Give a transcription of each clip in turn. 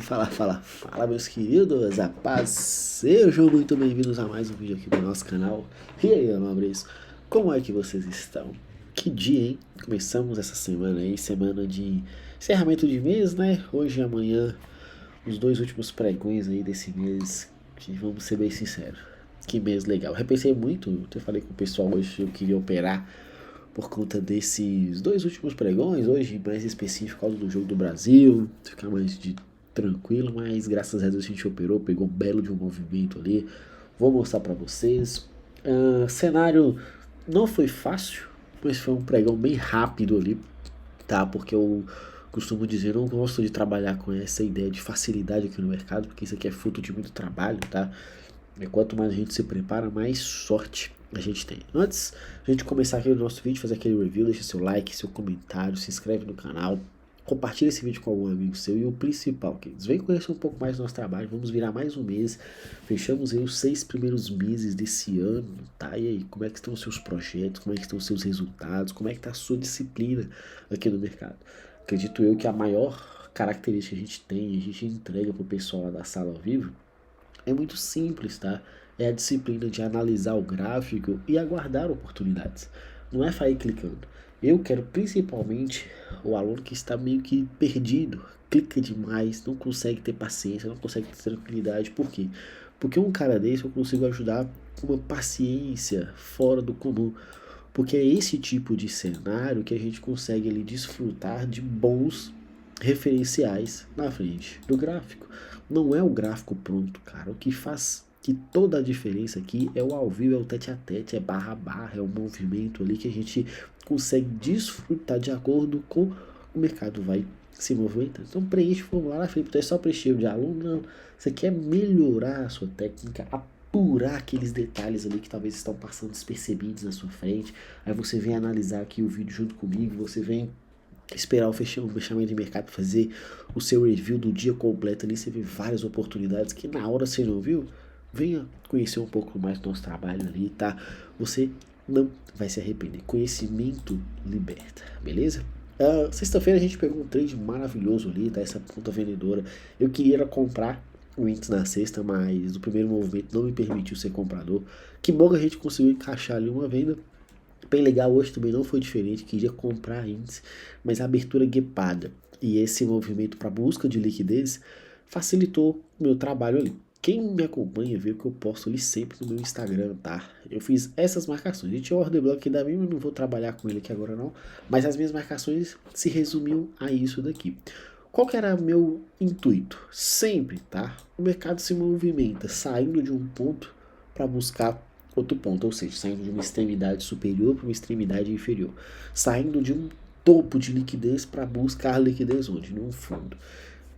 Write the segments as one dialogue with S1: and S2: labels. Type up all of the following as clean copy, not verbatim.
S1: Fala, meus queridos, a paz, sejam muito bem-vindos a mais um vídeo aqui do nosso canal. E aí, nobres, como é que vocês estão? Que dia, hein? Começamos essa semana aí, semana de encerramento de mês, né? Hoje e amanhã, os dois últimos pregões aí desse mês, que vamos ser bem sinceros, que mês legal. Repensei muito, eu falei com o pessoal hoje que eu queria operar por conta desses dois últimos pregões, hoje mais específico por causa do jogo do Brasil, ficar mais tranquilo, mas graças a Deus a gente operou, pegou um belo de um movimento ali, vou mostrar pra vocês. Cenário não foi fácil, mas foi um pregão bem rápido ali, tá? Porque eu costumo dizer, eu não gosto de trabalhar com essa ideia de facilidade aqui no mercado, porque isso aqui é fruto de muito trabalho, tá? E quanto mais a gente se prepara, mais sorte a gente tem. Antes de a gente começar aqui o nosso vídeo, fazer aquele review, deixa seu like, seu comentário, se inscreve no canal, compartilha esse vídeo com algum amigo seu e o principal, queridos, vem conhecer um pouco mais do nosso trabalho, vamos virar mais um mês, fechamos aí os 6 primeiros meses desse ano, tá? E aí, como é que estão os seus projetos, como é que estão os seus resultados, como é que está a sua disciplina aqui no mercado? Acredito eu que a maior característica que a gente tem, a gente entrega pro pessoal lá da sala ao vivo, é muito simples, tá? É a disciplina de analisar o gráfico e aguardar oportunidades. Não é sair clicando. Eu quero principalmente o aluno que está meio que perdido, clica demais, não consegue ter paciência, não consegue ter tranquilidade. Por quê? Porque um cara desse eu consigo ajudar com uma paciência fora do comum. Porque é esse tipo de cenário que a gente consegue ali desfrutar de bons referenciais na frente do gráfico. Não é o gráfico pronto, cara. O que faz que toda a diferença aqui é o ao vivo, é o tete a tete, é barra a barra, é o movimento ali que a gente consegue desfrutar de acordo com o mercado vai se movimentando. Então preenche o formulário, Felipe, é só preencher de aluno, não. Você quer melhorar a sua técnica, apurar aqueles detalhes ali que talvez estão passando despercebidos na sua frente. Aí você vem analisar aqui o vídeo junto comigo, você vem esperar o fechamento de mercado para fazer o seu review do dia completo ali, você vê várias oportunidades que na hora você não viu, venha conhecer um pouco mais do nosso trabalho ali, tá? Você não vai se arrepender. Conhecimento liberta, beleza? Sexta-feira a gente pegou um trade maravilhoso ali, tá? Essa ponta vendedora. Eu queria comprar o índice na sexta, mas o primeiro movimento não me permitiu ser comprador. Que bom que a gente conseguiu encaixar ali uma venda bem legal. Hoje também não foi diferente, queria comprar índice, mas a abertura guepada e esse movimento para busca de liquidez facilitou o meu trabalho ali. Quem me acompanha vê que eu posto ali sempre no meu Instagram, tá? Eu fiz essas marcações. A gente tinha o order block aqui da mim, eu não vou trabalhar com ele aqui agora não, mas as minhas marcações se resumiam a isso daqui. Qual que era meu intuito? Sempre, tá? O mercado se movimenta saindo de um ponto para buscar outro ponto, ou seja, saindo de uma extremidade superior para uma extremidade inferior, saindo de um topo de liquidez para buscar liquidez onde? Num fundo.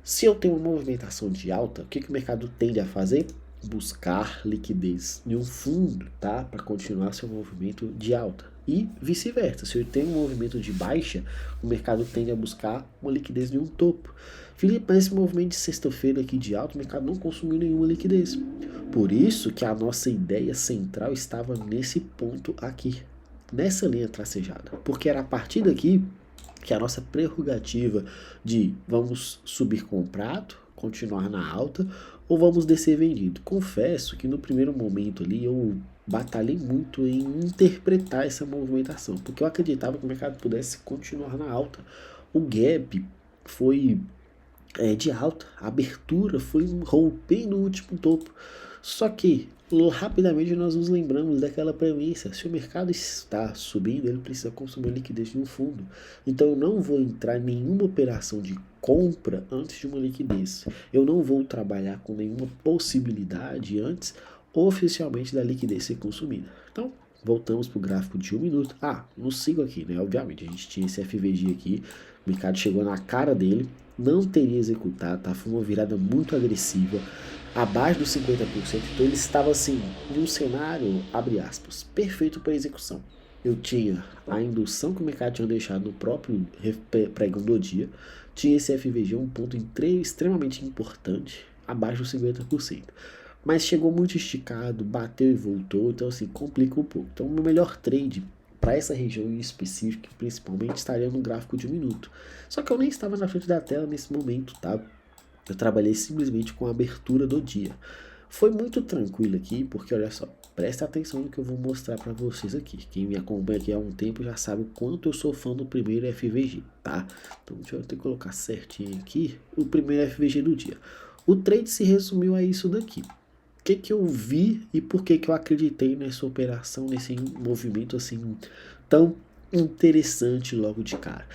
S1: Se eu tenho uma movimentação de alta, o que o mercado tende a fazer? Buscar liquidez em um fundo, tá? Para continuar seu movimento de alta. E vice-versa. Se eu tenho um movimento de baixa, o mercado tende a buscar uma liquidez em um topo. Felipe, mas esse movimento de sexta-feira aqui de alta, o mercado não consumiu nenhuma liquidez. Por isso que a nossa ideia central estava nesse ponto aqui, nessa linha tracejada. Porque era a partir daqui que a nossa prerrogativa de vamos subir comprado, continuar na alta, ou vamos descer vendido. Confesso que no primeiro momento ali eu batalhei muito em interpretar essa movimentação, porque eu acreditava que o mercado pudesse continuar na alta. O gap foi de alta, a abertura foi romper no último topo. Só que rapidamente nós nos lembramos daquela premissa: se o mercado está subindo, ele precisa consumir liquidez de um fundo. Então eu não vou entrar em nenhuma operação de compra antes de uma liquidez. Eu não vou trabalhar com nenhuma possibilidade antes oficialmente da liquidez ser consumida. Então, voltamos para o gráfico de 1 minuto. Não sigo aqui, né? Obviamente, a gente tinha esse FVG aqui, o mercado chegou na cara dele, não teria executado, tá? Foi uma virada muito agressiva, abaixo dos 50%, então ele estava assim, em um cenário, abre aspas, perfeito para execução. Eu tinha a indução que o mercado tinha deixado no próprio pregão do dia, tinha esse FVG, um ponto extremamente importante, abaixo dos 50%. Mas chegou muito esticado, bateu e voltou, então assim, complica um pouco. Então o meu melhor trade para essa região em específico, principalmente, estaria no gráfico de 1 minuto. Só que eu nem estava na frente da tela nesse momento, tá? Eu trabalhei simplesmente com a abertura do dia. Foi muito tranquilo aqui, porque olha só, presta atenção no que eu vou mostrar para vocês aqui. Quem me acompanha aqui há um tempo já sabe o quanto eu sou fã do primeiro FVG, tá? Então deixa eu até colocar certinho aqui o primeiro FVG do dia. O trade se resumiu a isso daqui. O que eu vi e por que eu acreditei nessa operação, nesse movimento assim tão interessante logo de cara.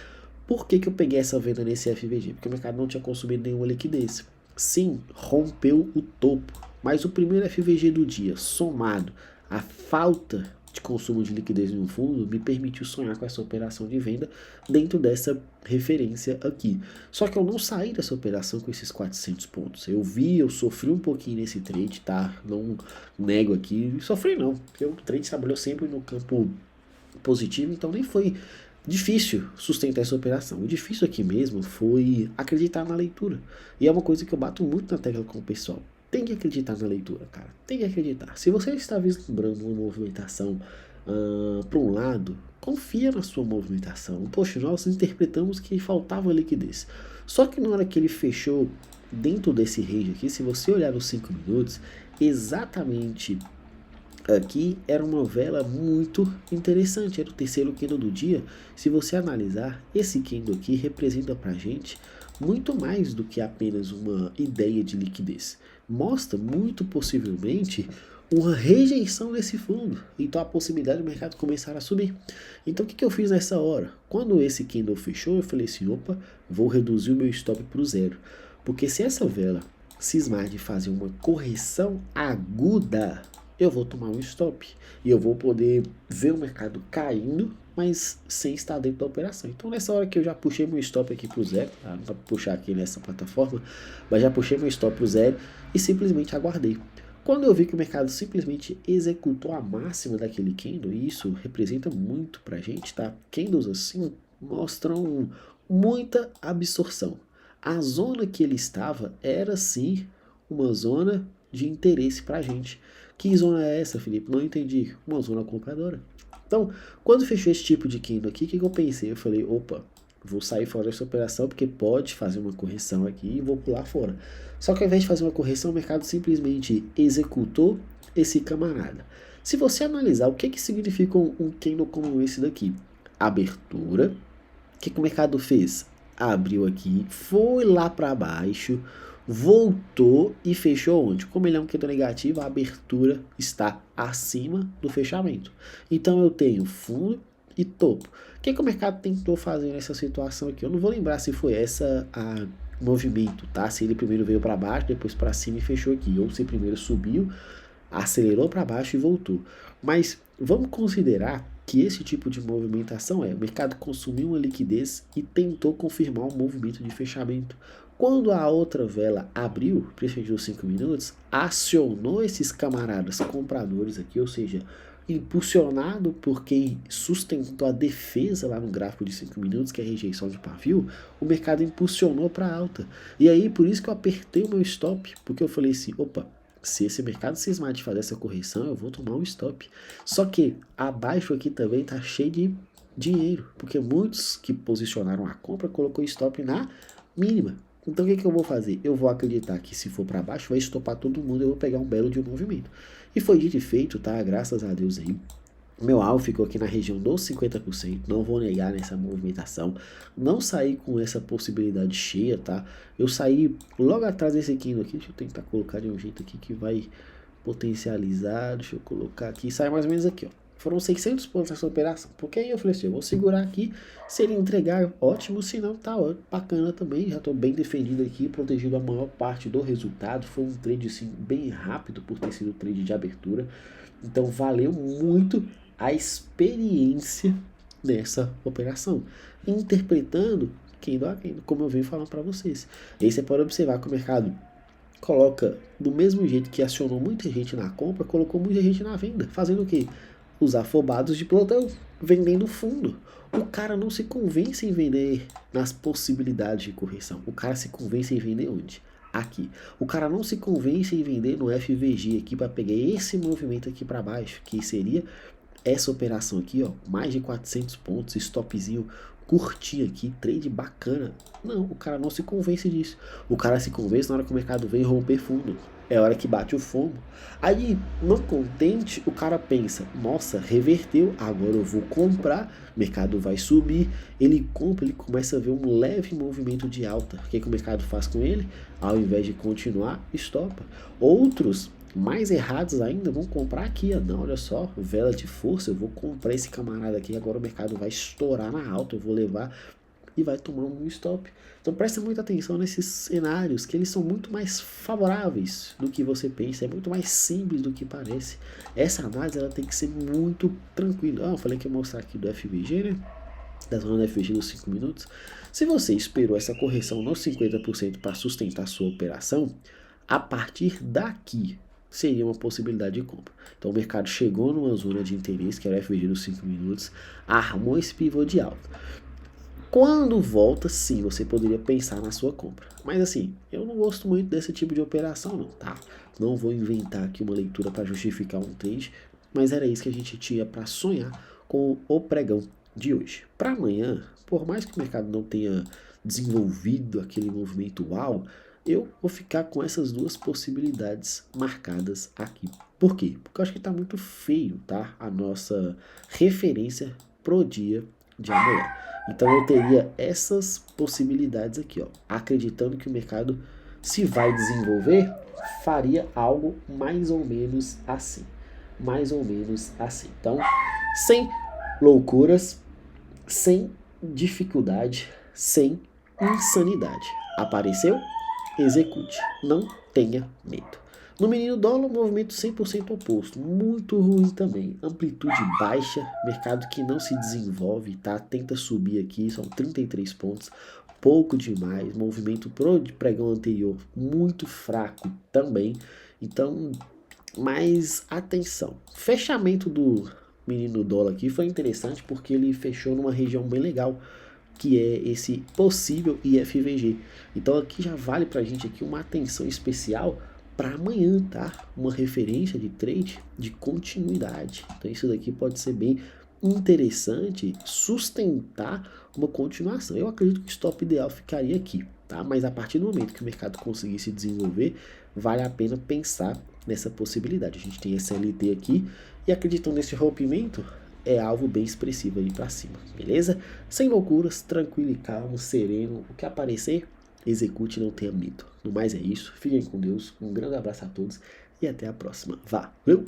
S1: Por que eu peguei essa venda nesse FVG? Porque o mercado não tinha consumido nenhuma liquidez. Sim, rompeu o topo, mas o primeiro FVG do dia, somado à falta de consumo de liquidez no fundo, me permitiu sonhar com essa operação de venda dentro dessa referência aqui. Só que eu não saí dessa operação com esses 400 pontos. Eu sofri um pouquinho nesse trade, tá? Não nego aqui, sofri não, porque o trade trabalhou sempre no campo positivo, então nem foi difícil sustentar essa operação. O difícil aqui mesmo foi acreditar na leitura. E é uma coisa que eu bato muito na tecla com o pessoal. Tem que acreditar na leitura, cara. Tem que acreditar. Se você está vislumbrando uma movimentação para um lado, confia na sua movimentação. Poxa, nós interpretamos que faltava liquidez. Só que na hora que ele fechou dentro desse range aqui, se você olhar nos 5 minutos, exatamente aqui era uma vela muito interessante, era o terceiro candle do dia. Se você analisar, esse candle aqui representa pra gente muito mais do que apenas uma ideia de liquidez. Mostra muito possivelmente uma rejeição desse fundo, então a possibilidade do mercado começar a subir. Então o que eu fiz nessa hora? Quando esse candle fechou, eu falei assim, opa, vou reduzir o meu stop para o zero, porque se essa vela cismar de fazer uma correção aguda, eu vou tomar um stop e eu vou poder ver o mercado caindo, mas sem estar dentro da operação. Então nessa hora que eu já puxei meu stop aqui para o zero, tá? Não dá para puxar aqui nessa plataforma, mas já puxei meu stop para o zero e simplesmente aguardei. Quando eu vi que o mercado simplesmente executou a máxima daquele candle, e isso representa muito pra gente, tá? Candles assim mostram muita absorção. A zona que ele estava era sim uma zona de interesse pra gente. Que zona é essa, Felipe? Não entendi. Uma zona compradora. Então, quando fechou esse tipo de candle aqui, o que eu pensei? Eu falei, opa, vou sair fora dessa operação porque pode fazer uma correção aqui e vou pular fora. Só que ao invés de fazer uma correção, o mercado simplesmente executou esse camarada. Se você analisar o que significa um candle como esse daqui, abertura, o que o mercado fez? Abriu aqui, foi lá para baixo, voltou e fechou onde? Como ele é um candle negativo, a abertura está acima do fechamento. Então eu tenho fundo e topo. O que o mercado tentou fazer nessa situação aqui? Eu não vou lembrar se foi essa a movimento, tá? Se ele primeiro veio para baixo, depois para cima e fechou aqui, ou se primeiro subiu, acelerou para baixo e voltou. Mas vamos considerar que esse tipo de movimentação o mercado consumiu uma liquidez e tentou confirmar um movimento de fechamento. Quando a outra vela abriu, principalmente os 5 minutos, acionou esses camaradas compradores aqui, ou seja, impulsionado por quem sustentou a defesa lá no gráfico de 5 minutos, que é a rejeição de pavio, o mercado impulsionou para alta. E aí, por isso que eu apertei o meu stop, porque eu falei assim, opa, se esse mercado cismar de fazer essa correção, eu vou tomar um stop. Só que abaixo aqui também tá cheio de dinheiro, porque muitos que posicionaram a compra colocou stop na mínima. Então o que eu vou fazer? Eu vou acreditar que se for para baixo vai estopar todo mundo, eu vou pegar um belo de um movimento. E foi dito e feito, tá? Graças a Deus aí. Meu alvo ficou aqui na região dos 50%, não vou negar nessa movimentação. Não saí com essa possibilidade cheia, tá? Eu saí logo atrás desse candle aqui, deixa eu tentar colocar de um jeito aqui que vai potencializar, deixa eu colocar aqui, sai mais ou menos aqui, ó. Foram 600 pontos nessa operação, porque aí eu falei assim, eu vou segurar aqui, se ele entregar, ótimo, se não, tá ó, bacana também, já tô bem defendido aqui, protegido a maior parte do resultado, foi um trade assim, bem rápido por ter sido trade de abertura, então valeu muito a experiência nessa operação, interpretando candle a candle, como eu venho falando para vocês. E aí você pode observar que o mercado coloca do mesmo jeito que acionou muita gente na compra, colocou muita gente na venda, fazendo o quê? Os afobados de plantão, vendendo fundo. O cara não se convence em vender nas possibilidades de correção. O cara se convence em vender onde? Aqui. O cara não se convence em vender no FVG aqui para pegar esse movimento aqui para baixo, que seria essa operação aqui, ó, mais de 400 pontos, stopzinho curtinho aqui, trade bacana. Não, o cara não se convence disso. O cara se convence na hora que o mercado vem romper fundo. É a hora que bate o fumo. Aí, não contente, o cara pensa, nossa, reverteu, agora eu vou comprar, o mercado vai subir. Ele compra, ele começa a ver um leve movimento de alta. O que o mercado faz com ele? Ao invés de continuar, estopa. Outros, mais errados ainda, vão comprar aqui, ó. Não, olha só, vela de força, eu vou comprar esse camarada aqui, agora o mercado vai estourar na alta, eu vou levar e vai tomar um stop. Então presta muita atenção nesses cenários, que eles são muito mais favoráveis do que você pensa, é muito mais simples do que parece. Essa análise ela tem que ser muito tranquila. Eu falei que ia mostrar aqui do FVG, né? Da zona do FVG dos 5 minutos. Se você esperou essa correção nos 50% para sustentar a sua operação, a partir daqui seria uma possibilidade de compra. Então o mercado chegou numa zona de interesse, que era o FVG dos 5 minutos, armou esse pivô de alta. Quando volta, sim, você poderia pensar na sua compra. Mas assim, eu não gosto muito desse tipo de operação não, tá? Não vou inventar aqui uma leitura para justificar um trade, mas era isso que a gente tinha para sonhar com o pregão de hoje. Para amanhã, por mais que o mercado não tenha desenvolvido aquele movimento uau, eu vou ficar com essas duas possibilidades marcadas aqui. Por quê? Porque eu acho que está muito feio, tá? A nossa referência pro dia de amanhã. Então eu teria essas possibilidades aqui, ó. Acreditando que o mercado, se vai desenvolver, faria algo mais ou menos assim. Mais ou menos assim. Então, sem loucuras, sem dificuldade, sem insanidade. Apareceu? Execute. Não tenha medo. No menino dólar, movimento 100% oposto, muito ruim também, amplitude baixa, mercado que não se desenvolve, tá? Tenta subir aqui, são 33 pontos, pouco demais, movimento pro pregão anterior muito fraco também, então, mas atenção, fechamento do menino dólar aqui foi interessante porque ele fechou numa região bem legal, que é esse possível IFVG, então aqui já vale pra gente aqui uma atenção especial para amanhã, tá? Uma referência de trade de continuidade. Então isso daqui pode ser bem interessante, sustentar uma continuação. Eu acredito que o stop ideal ficaria aqui, tá? Mas a partir do momento que o mercado conseguir se desenvolver, vale a pena pensar nessa possibilidade. A gente tem SLT aqui e acreditando nesse rompimento, é alvo bem expressivo aí para cima, beleza? Sem loucuras, tranquilo e calmo, sereno, o que aparecer, execute e não tenha medo. No mais é isso, fiquem com Deus, um grande abraço a todos e até a próxima. Valeu!